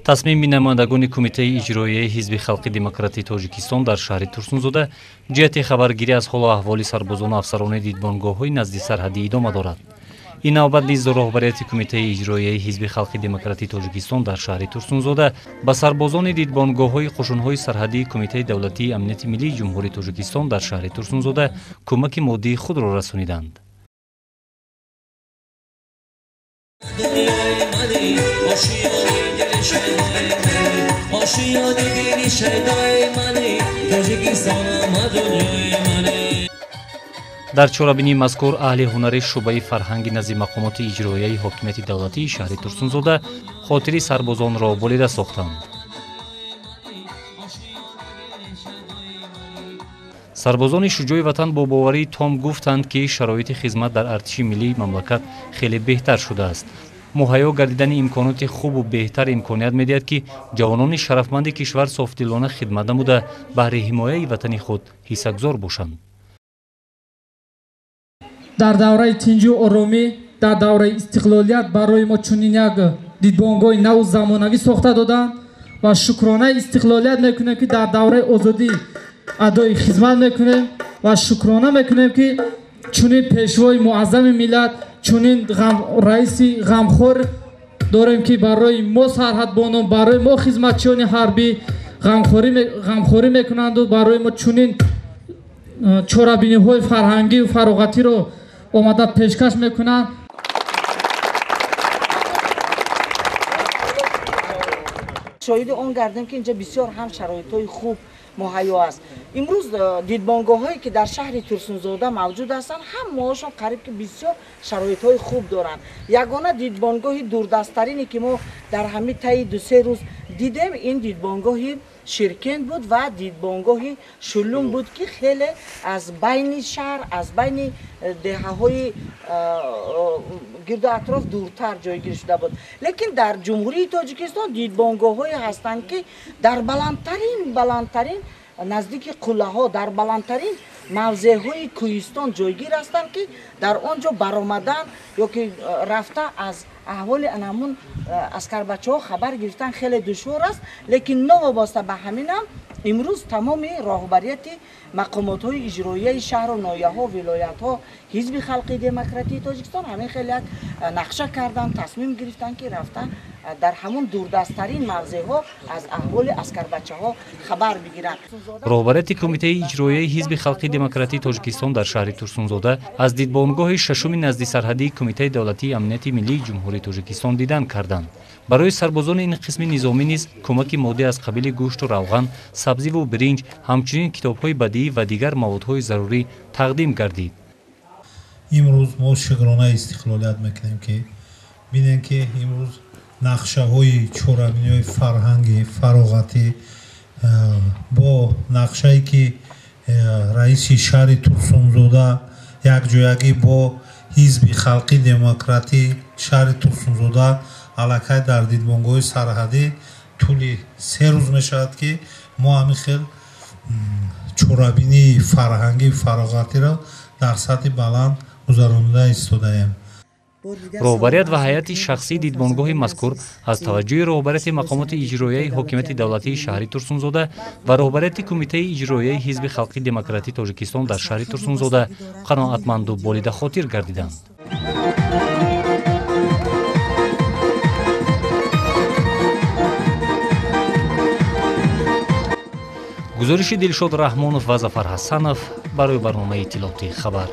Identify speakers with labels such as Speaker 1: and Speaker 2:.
Speaker 1: тасмими намояндагони кумитаи иҷроияи ҳизби халқи демократии тоҷикистон дар шаҳри Турсунзода ҷиҳати хабаргирӣ аз ҳолу аҳволи сарбозону афсарони дидбонгоҳҳои назди сарҳадӣ идома дорад. ин навбат низ роҳбарияти кумитаи иҷроияи ҳизби халқи демократии тоҷикистон дар шаҳри Турсунзода ба сарбозони дидбонгоҳҳои қушунҳои сарҳадии кумитаи давлатии амнияти миллии ҷумҳурии Тоҷикистон дар шаҳри Турсунзода кӯмаки моддии худро расониданд. дар чорабинии мазкур аҳли ҳунари шуъбаи фарҳанги назди мақомоти иҷроияи ҳокимияти давлатии шаҳри Турсунзода хотири сарбозонро болида сохтанд. сарбозони шуҷои ватан бо боварии том гуфтанд ки шароити хизмат дар артиши миллии мамлакат хеле беҳтар шудааст. муҳайё гардидани имконоти хубу беҳтар имконият медиҳад ки ҷавонони шарафманди кишвар софдилона хидмат намуда баҳри ҳимояи ватани худ ҳиссагзор бошанд.
Speaker 2: дар давраи тинҷу оромӣ, дар давраи истиқлолият барои мо чунин як дидбонгоҳи наву замонавӣ сохта доданд ва шукронаи истиқлолият мекунем ки дар давраи озодӣ адои хизмат мекунем ва шукрона мекунем ки чунин пешвои муаззами миллат, чунин раиси ғамхор дорем ки барои мо сарҳадбонон, барои мо хизматчиёни ҳарбӣ ғамхорӣ мекунанду барои мо чунин чорабиниҳои фарҳангию фароғатиро омада пешкаш мекунанд.
Speaker 3: шоҳиди он гардем ки инҷа бисёр ҳам шароитҳои хуб муҳайё аст. имрӯз дидбонгоҳҳое ки дар шаҳри Турсунзода мавҷуд ҳастанд, ҳамаашон қариб ки бисёр шароитҳои хуб доранд. ягона дидбонгоҳи дурдасттарине ки мо дар ҳамин таи 2-3 рӯз дидем, ин дидбонгоҳи Ширкен буд ва дидбонгоҳи Шулум буд ки хеле аз байни шаҳр, аз байни деҳаҳои гирду атроф дуртар ҷойгир шуда буд. лекин дар ҷумҳурии Тоҷикистон дидбонгоҳҳое ҳастанд ки дар баландтарин наздики қуллаҳо, дар баландтарин мавзеъҳои кӯҳистон ҷойгир ҳастанд ки дар он ҷо баромадан ёки рафта аз аҳволи анамун аскарбачаҳо хабар гирифтан хеле душвор аст. лекин новобаста ба ҳаминам имрӯз тамоми роҳбарияти мақомотҳои иҷроияи шаҳру ноҳияҳо, вилоятҳо, ҳизби халқи демократии Тоҷикистон ҳамин хеле як нақша кардан, тасмим гирифтан ки рафта дар ҳамун дурдасттарин мавзеъҳо аз аҳволи аскарбачаҳо хабар бигиранд.
Speaker 1: роҳбарияти кумитаи иҷроияи ҳизби халқи демократии Тоҷикистон дар шаҳри Турсунзода аз дидбонгоҳи шашуми назди сарҳадии кумитаи давлатии амнияти миллии ҷумҳурии Тоҷикистон дидан карданд. барои сарбозони ин қисми низомӣ низ кӯмаки моддӣ аз қабили гӯшту равған, сабзиву биринҷ, ҳамчунин китобҳои бадиӣ ва дигар маводҳои зарурӣ тақдим гардид.
Speaker 4: имрӯз мо шукрона истиқлолият мекунем ки бинем ки имрӯз нақшаҳои чорабиниҳои фарҳанги фароғатӣ бо нақшае ки раиси шаҳри Турсунзода якҷоягӣ бо ҳизби халқи демократии шаҳри Турсунзода аллакай дар дидбонгоҳи сарҳадӣ тӯли 3 рӯз мешавад ки мо ҳамин хел чорабинии фарҳанги фароғатиро дар сатҳи баланд гузаронида истодаем.
Speaker 1: роҳбарият ва ҳайати шахсии дидбонгоҳи мазкур аз таваҷҷӯҳи роҳбарияти мақомоти иҷроияи ҳокимияти давлатии шаҳри Турсунзода ва роҳбарияти кумитаи иҷроияи ҳизби халқи демократии Тоҷикистон дар шаҳри Турсунзода қаноатманду болидахотир гардиданд. гузориши Дилшод Раҳмонов ва Зафар Ҳасанов барои барномаи иттилоъоти хабар.